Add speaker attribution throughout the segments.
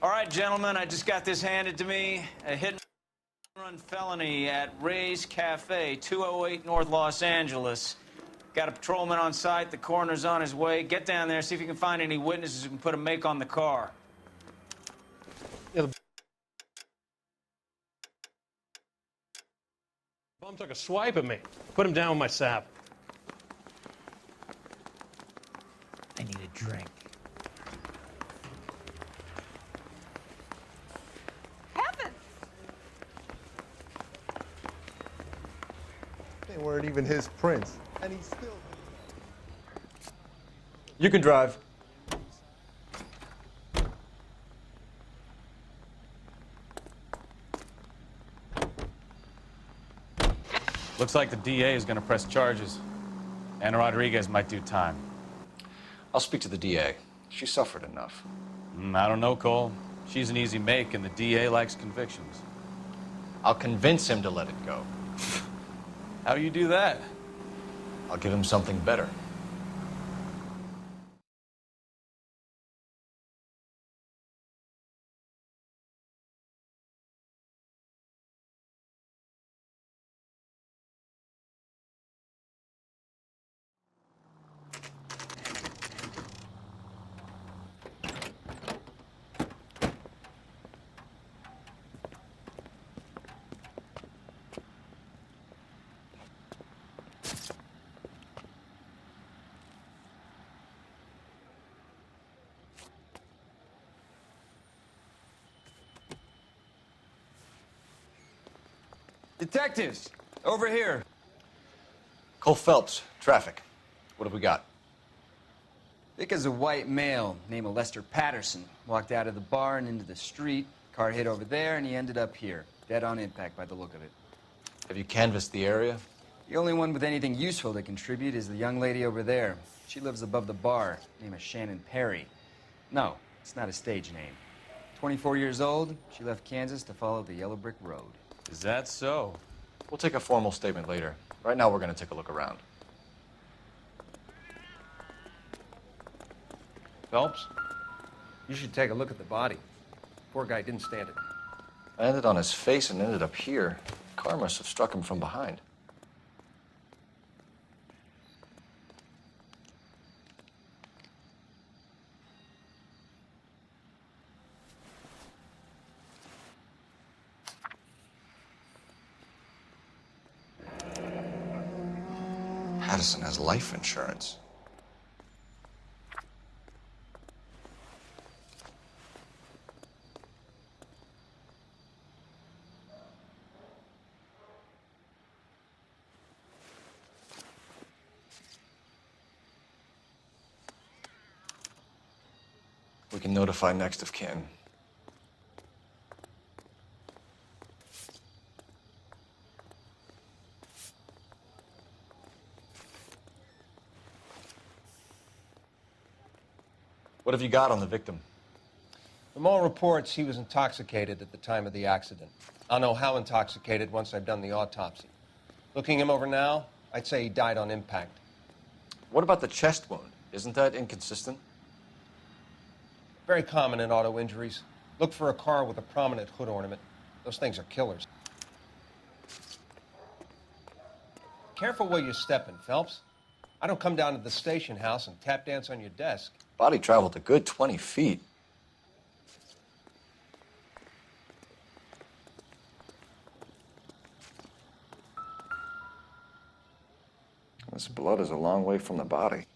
Speaker 1: All right, gentlemen, I just got this handed to me. A hit and run felony at Ray's Cafe, 208 North Los Angeles. Got a patrolman on site. The coroner's on his way. Get down there, see if you can find any witnesses who can put a make on the car.
Speaker 2: Yeah, the bum took a swipe at me. Put him down with my sap.
Speaker 1: I need a drink.
Speaker 3: Heavens!
Speaker 4: They weren't even his prints, and he's still...
Speaker 5: You can drive.
Speaker 1: Looks like the DA is going to press charges. Anna Rodriguez might do time.
Speaker 5: I'll speak to the DA. She suffered enough.
Speaker 1: I don't know, Cole. She's an easy make, and the DA likes convictions.
Speaker 5: I'll convince him to let it go.
Speaker 1: How do you do that?
Speaker 5: I'll give him something better.
Speaker 6: Detectives, over here.
Speaker 5: Cole Phelps, traffic. What have we got?
Speaker 6: Vic is a white male named Lester Patterson. Walked out of the bar and into the street. Car hit over there, and he ended up here. Dead on impact by the look of it.
Speaker 5: Have you canvassed the area?
Speaker 6: The only one with anything useful to contribute is the young lady over there. She lives above the bar. Name is Shannon Perry. No, it's not a stage name. 24 years old, she left Kansas to follow the yellow brick road.
Speaker 1: Is that so?
Speaker 5: We'll take a formal statement later. Right now, we're going to take a look around.
Speaker 2: Phelps, you should take a look at the body. Poor guy didn't stand it.
Speaker 5: I landed on his face and ended up here. Car must have struck him from behind. Patterson has life insurance. We can notify next of kin. What have you got on the victim?
Speaker 2: From all reports, he was intoxicated at the time of the accident. I'll know how intoxicated once I've done the autopsy. Looking him over now, I'd say he died on impact.
Speaker 5: What about the chest wound? Isn't that inconsistent?
Speaker 2: Very common in auto injuries. Look for a car with a prominent hood ornament. Those things are killers. Careful where you're stepping, Phelps. I don't come down to the station house and tap dance on your desk.
Speaker 5: Body traveled a good 20 feet. This blood is a long way from the body.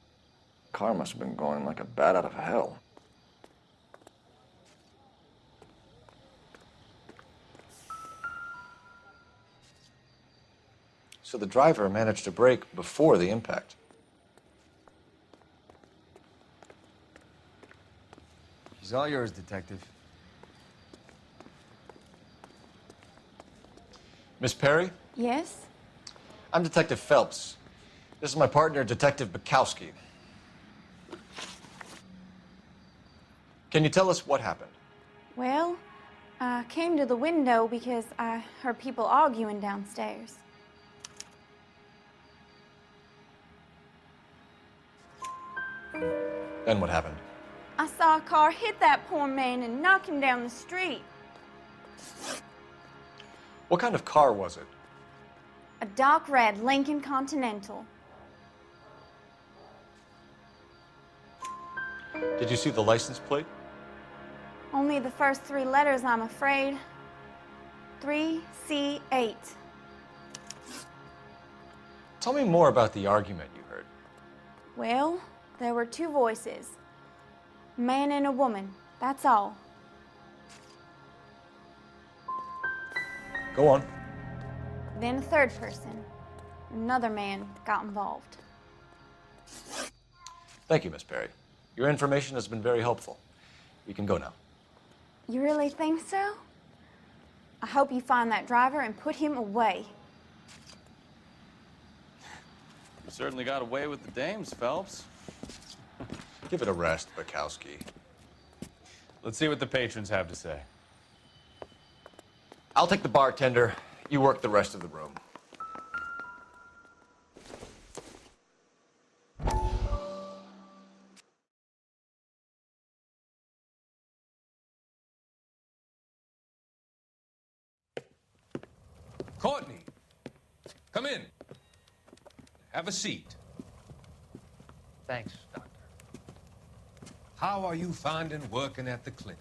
Speaker 5: Car must have been going like a bat out of hell. So the driver managed to brake before the impact.
Speaker 6: She's all yours, Detective.
Speaker 5: Miss Perry?
Speaker 3: Yes?
Speaker 5: I'm Detective Phelps. This is my partner, Detective Bukowski. Can you tell us what happened?
Speaker 3: Well, I came to the window because I heard people arguing downstairs.
Speaker 5: Then what happened?
Speaker 3: I I saw a car hit that poor man and knock him down the street.
Speaker 7: What kind of car was it?
Speaker 3: A dark red Lincoln Continental.
Speaker 7: Did you see the license plate?
Speaker 3: Only the first 3 letters, I'm afraid. 3C8.
Speaker 7: Tell me more about the argument you heard.
Speaker 3: Well, there were 2 voices. A man and a woman, that's all.
Speaker 7: Go on.
Speaker 3: Then a third person. Another man got involved.
Speaker 7: Thank you, Miss Perry. Your information has been very helpful. You can go now.
Speaker 3: You really think so? I hope you find that driver and put him away.
Speaker 1: You certainly got away with the dames, Phelps.
Speaker 7: Give it a rest, Bukowski.
Speaker 1: Let's see what the patrons have to say.
Speaker 7: I'll take the bartender. You work the rest of the room.
Speaker 8: Courtney, come in. Have a seat.
Speaker 9: Thanks, Doctor.
Speaker 8: How are you finding working at the clinic?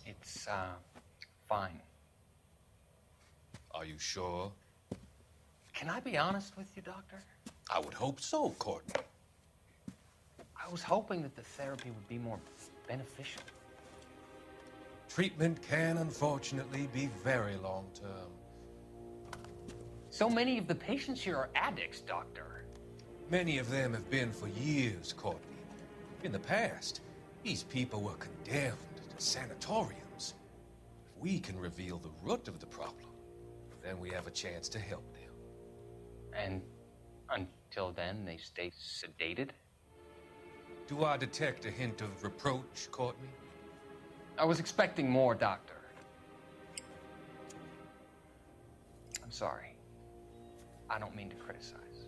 Speaker 9: It's, fine.
Speaker 8: Are you sure?
Speaker 9: Can I be honest with you, Doctor?
Speaker 8: I would hope so, Courtney.
Speaker 9: I was hoping that the therapy would be more beneficial.
Speaker 8: Treatment can, unfortunately, be very long-term.
Speaker 9: So many of the patients here are addicts, Doctor.
Speaker 8: Many of them have been for years, Courtney. In the past, these people were condemned to sanatoriums. If we can reveal the root of the problem, then we have a chance to help them.
Speaker 9: And until then, they stay sedated?
Speaker 8: Do I detect a hint of reproach, Courtney?
Speaker 9: I was expecting more, Doctor. I'm sorry. I don't mean to criticize.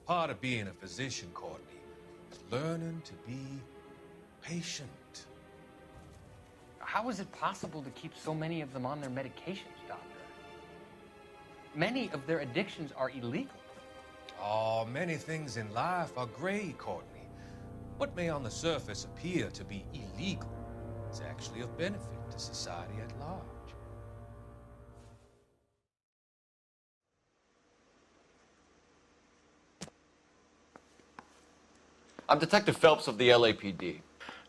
Speaker 8: Part of being a physician, Courtney, is learning to be patient.
Speaker 9: How is it possible to keep so many of them on their medications, Doctor? Many of their addictions are illegal.
Speaker 8: Oh, many things in life are gray, Courtney. What may on the surface appear to be illegal is actually of benefit to society at large.
Speaker 7: I'm Detective Phelps of the LAPD.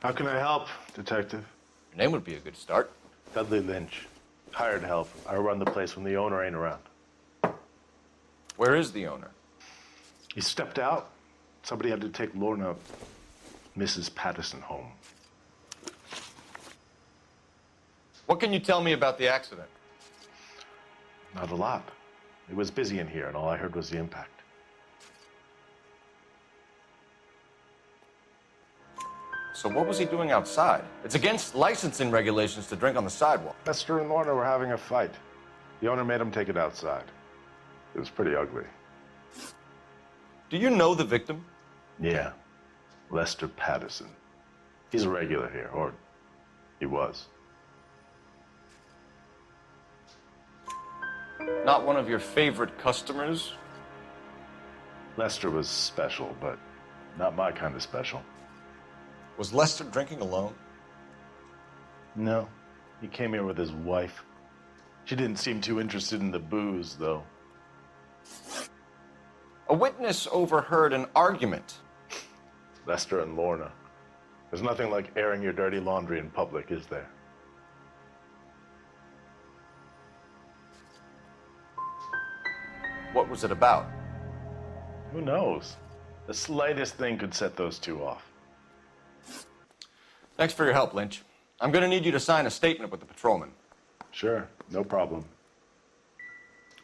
Speaker 10: How can I help, Detective?
Speaker 7: Your name would be a good start.
Speaker 10: Dudley Lynch. Hired help. I run the place when the owner ain't around.
Speaker 7: Where is the owner?
Speaker 10: He stepped out. Somebody had to take Lorna, Mrs. Patterson, home.
Speaker 7: What can you tell me about the accident?
Speaker 10: Not a lot. It was busy in here, and all I heard was the impact.
Speaker 7: So what was he doing outside? It's against licensing regulations to drink on the sidewalk.
Speaker 10: Lester and Lorna were having a fight. The owner made him take it outside. It was pretty ugly.
Speaker 7: Do you know the victim?
Speaker 10: Yeah. Lester Patterson. He's a regular here, or he was.
Speaker 7: Not one of your favorite customers?
Speaker 10: Lester was special, but not my kind of special.
Speaker 7: Was Lester drinking alone?
Speaker 10: No. He came here with his wife. She didn't seem too interested in the booze, though.
Speaker 7: A witness overheard an argument.
Speaker 10: Lester and Lorna. There's nothing like airing your dirty laundry in public, is there?
Speaker 7: What was it about?
Speaker 10: Who knows? The slightest thing could set those two off.
Speaker 7: Thanks for your help, Lynch. I'm going to need you to sign a statement with the patrolman.
Speaker 10: Sure, no problem.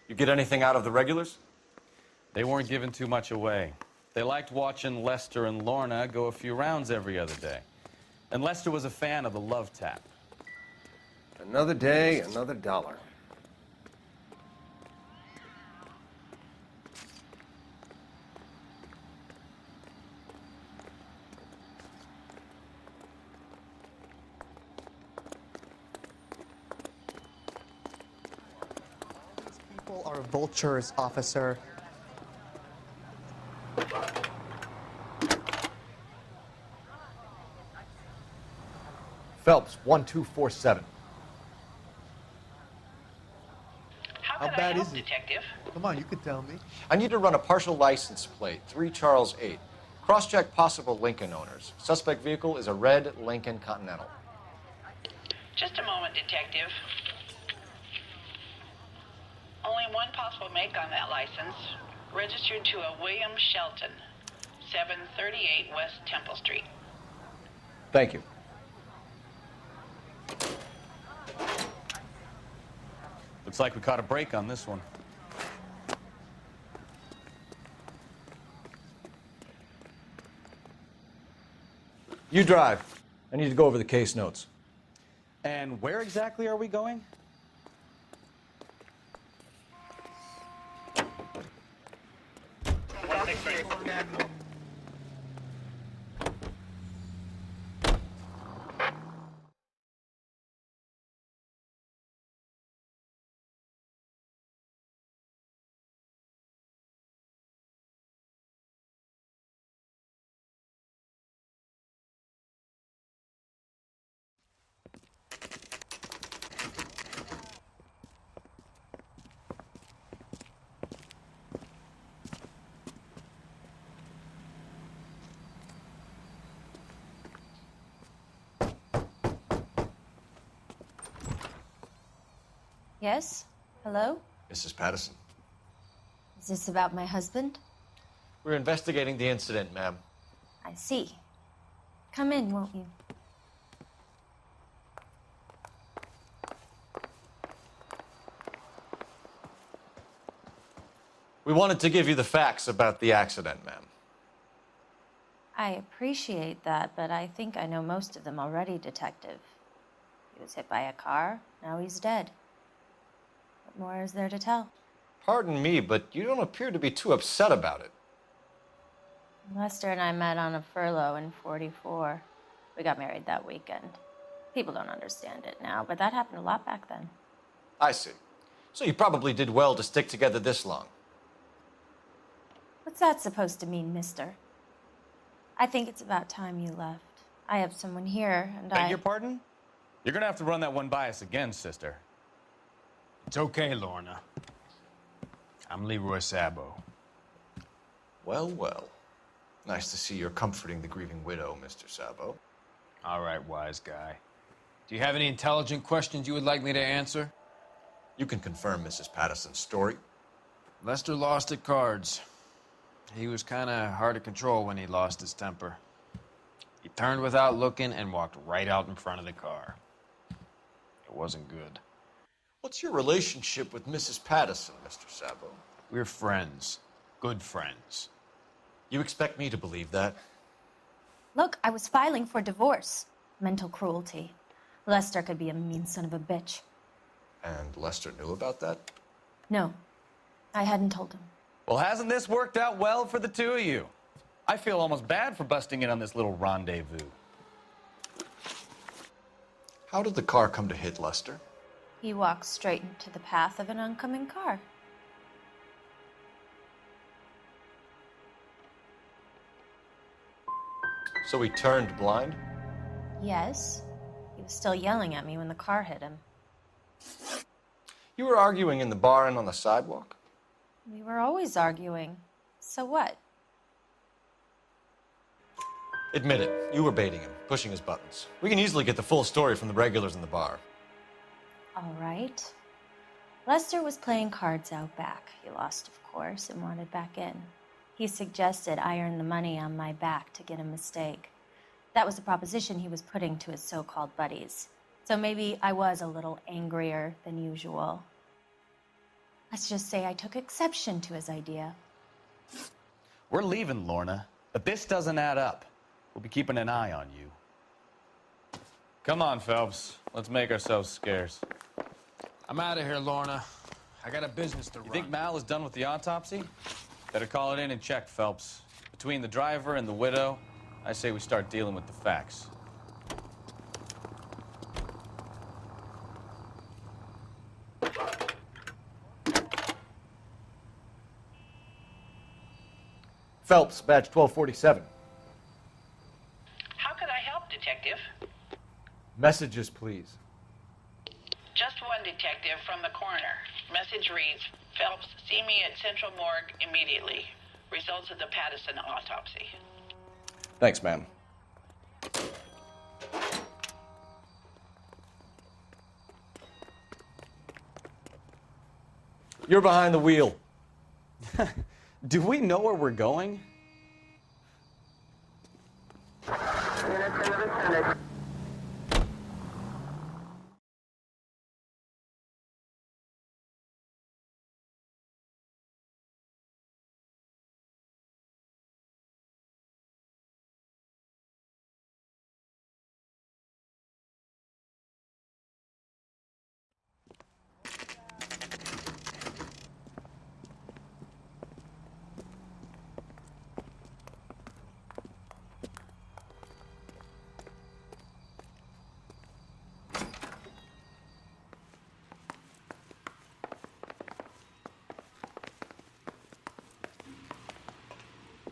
Speaker 7: You get anything out of the regulars?
Speaker 1: They weren't giving too much away. They liked watching Lester and Lorna go a few rounds every other day. And Lester was a fan of the love tap.
Speaker 2: Another day, another dollar.
Speaker 4: are vultures, officer.
Speaker 11: Phelps, 1247.
Speaker 4: How bad is it? Detective? Come on, you could tell me.
Speaker 7: I need to run a partial license plate, 3 Charles 8. Cross-check possible Lincoln owners. Suspect vehicle is a red Lincoln Continental.
Speaker 12: Just a moment, Detective. Only one possible make on that license. Registered to a William Shelton, 738 West Temple Street.
Speaker 11: Thank you.
Speaker 1: Looks like we caught a break on this one.
Speaker 11: You drive. I need to go over the case notes.
Speaker 1: And where exactly are we going?
Speaker 13: Yes? Hello?
Speaker 7: Mrs. Patterson.
Speaker 13: Is this about my husband?
Speaker 7: We're investigating the incident, ma'am.
Speaker 13: I see. Come in, won't you?
Speaker 7: We wanted to give you the facts about the accident, ma'am.
Speaker 13: I appreciate that, but I think I know most of them already, Detective. He was hit by a car, now he's dead. What more is there to tell?
Speaker 7: Pardon me, but you don't appear to be too upset about it.
Speaker 13: Lester and I met on a furlough in '44. We got married that weekend. People don't understand it now, but that happened a lot back then.
Speaker 7: I see. So you probably did well to stick together this long.
Speaker 13: What's that supposed to mean, mister? I think it's about time you left. I have someone here, and
Speaker 1: Beg your pardon? You're gonna have to run that one by us again, sister.
Speaker 14: It's okay, Lorna. I'm Leroy Sabo.
Speaker 7: Well, well. Nice to see you're comforting the grieving widow, Mr. Sabo.
Speaker 14: All right, wise guy. Do you have any intelligent questions you would like me to answer?
Speaker 7: You can confirm Mrs. Patterson's story.
Speaker 14: Lester lost at cards. He was kind of hard to control when he lost his temper. He turned without looking and walked right out in front of the car. It wasn't good.
Speaker 7: What's your relationship with Mrs. Patterson, Mr. Sabo?
Speaker 14: We're friends. Good friends.
Speaker 7: You expect me to believe that?
Speaker 13: Look, I was filing for divorce. Mental cruelty. Lester could be a mean son of a bitch.
Speaker 7: And Lester knew about that?
Speaker 13: No, I hadn't told him.
Speaker 1: Well, hasn't this worked out well for the two of you? I feel almost bad for busting in on this little rendezvous.
Speaker 7: How did the car come to hit Lester?
Speaker 13: He walked straight into the path of an oncoming car.
Speaker 7: So he turned blind?
Speaker 13: Yes. He was still yelling at me when the car hit him.
Speaker 7: You were arguing in the bar and on the sidewalk?
Speaker 13: We were always arguing. So what?
Speaker 7: Admit it, you were baiting him, pushing his buttons. We can easily get the full story from the regulars in the bar.
Speaker 13: All right. Lester was playing cards out back. He lost, of course, and wanted back in. He suggested I earn the money on my back to get a mistake. That was the proposition he was putting to his so-called buddies. So maybe I was a little angrier than usual. Let's just say I took exception to his idea.
Speaker 1: We're leaving, Lorna, but this doesn't add up. We'll be keeping an eye on you. Come on, Phelps. Let's make ourselves scarce.
Speaker 14: I'm out of here, Lorna. I got a business to run.
Speaker 1: You think Mal is done with the autopsy? Better call it in and check, Phelps. Between the driver and the widow, I say we start dealing with the facts.
Speaker 7: Phelps, badge 1247.
Speaker 12: How could I help, Detective?
Speaker 7: Messages, please.
Speaker 12: Just one detective from the coroner. Message reads, Phelps, see me at Central Morgue immediately. Results of the Patterson autopsy.
Speaker 5: Thanks, ma'am.
Speaker 11: You're behind the wheel.
Speaker 15: Do we know where we're going?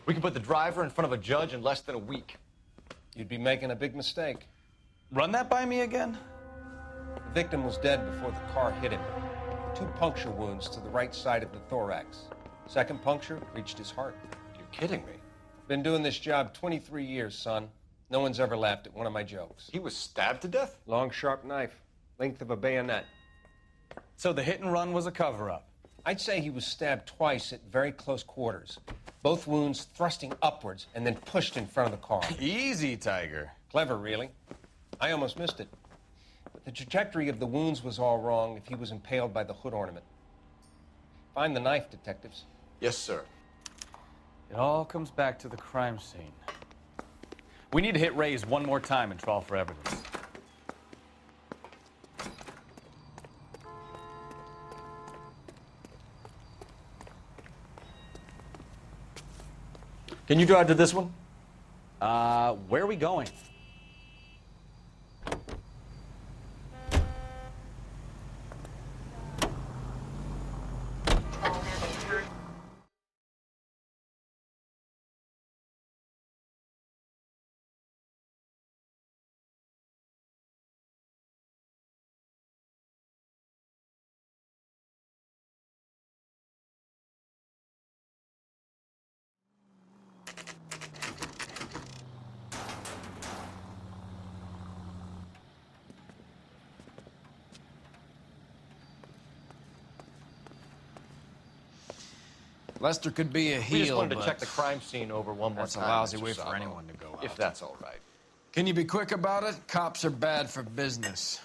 Speaker 7: We can put the driver in front of a judge in less than a week.
Speaker 2: You'd be making a big mistake.
Speaker 15: Run that by me again?
Speaker 2: The victim was dead before the car hit him. 2 puncture wounds to the right side of the thorax. Second puncture reached his heart.
Speaker 7: You're kidding me.
Speaker 2: Been doing this job 23 years, son. No one's ever laughed at one of my jokes.
Speaker 7: He was stabbed to death?
Speaker 2: Long, sharp knife. Length of a bayonet.
Speaker 15: So the hit and run was a cover-up?
Speaker 2: I'd say he was stabbed twice at very close quarters. Both wounds thrusting upwards and then pushed in front of the car.
Speaker 15: Easy, Tiger.
Speaker 2: Clever, really. I almost missed it. But the trajectory of the wounds was all wrong if he was impaled by the hood ornament. Find the knife, detectives.
Speaker 7: Yes, sir.
Speaker 15: It all comes back to the crime scene. We need to hit Ray's one more time and trawl for evidence.
Speaker 11: Can you drive to this one?
Speaker 15: Where are we going? Lester could be a heel,
Speaker 7: We just wanted to
Speaker 15: but
Speaker 7: check the crime scene over one more
Speaker 14: That's a
Speaker 7: time.
Speaker 14: lousy
Speaker 7: Mr.
Speaker 14: way for
Speaker 7: Sabo.
Speaker 14: anyone to go out.
Speaker 7: If that's all right.
Speaker 14: Can you be quick about it? Cops are bad for business.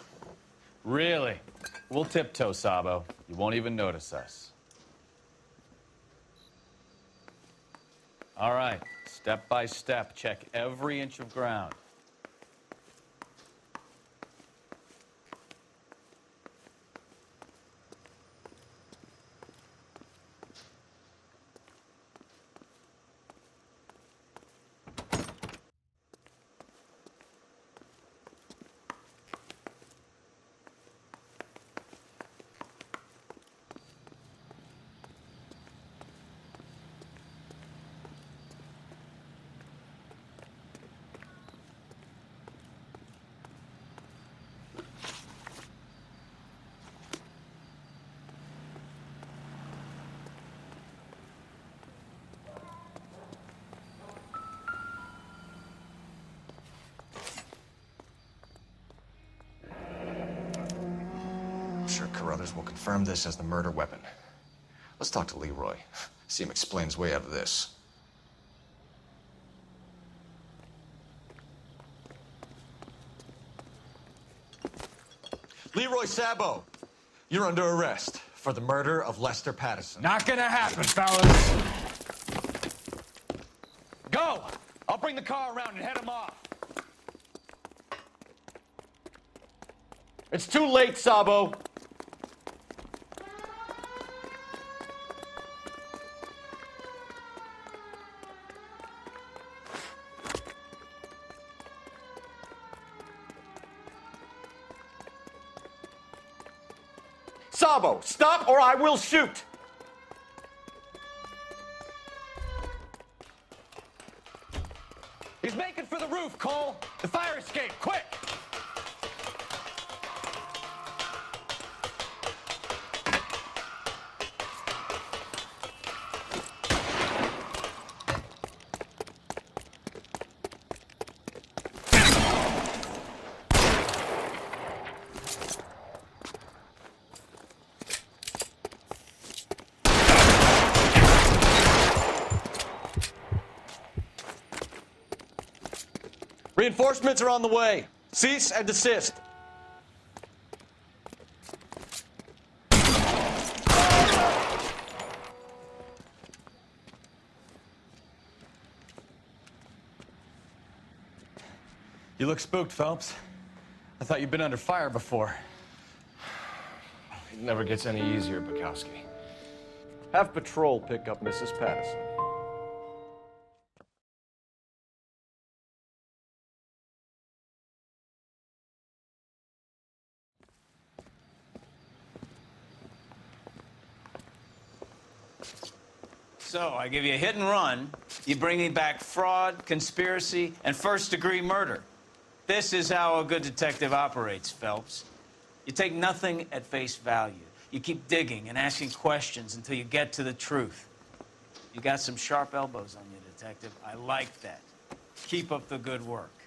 Speaker 15: Really? We'll tiptoe, Sabo. You won't even notice us. All right, step by step, check every inch of ground.
Speaker 7: I'm sure Carruthers will confirm this as the murder weapon. Let's talk to Leroy. See him explain his way out of this. Leroy Sabo, you're under arrest for the murder of Lester Patterson.
Speaker 15: Not gonna happen, fellas. Go! I'll bring the car around and head him off.
Speaker 7: It's too late, Sabo. Sabo, stop or I will shoot!
Speaker 15: He's making for the roof, Cole! The fire escape, quick!
Speaker 7: Reinforcements are on the way. Cease and desist.
Speaker 15: You look spooked, Phelps. I thought you'd been under fire before.
Speaker 7: It never gets any easier, Bukowski. Have patrol pick up Mrs. Patterson.
Speaker 1: So, I give you a hit and run. You bring me back fraud, conspiracy, and first-degree murder. This is how a good detective operates, Phelps. You take nothing at face value. You keep digging and asking questions until you get to the truth. You got some sharp elbows on you, detective. I like that. Keep up the good work.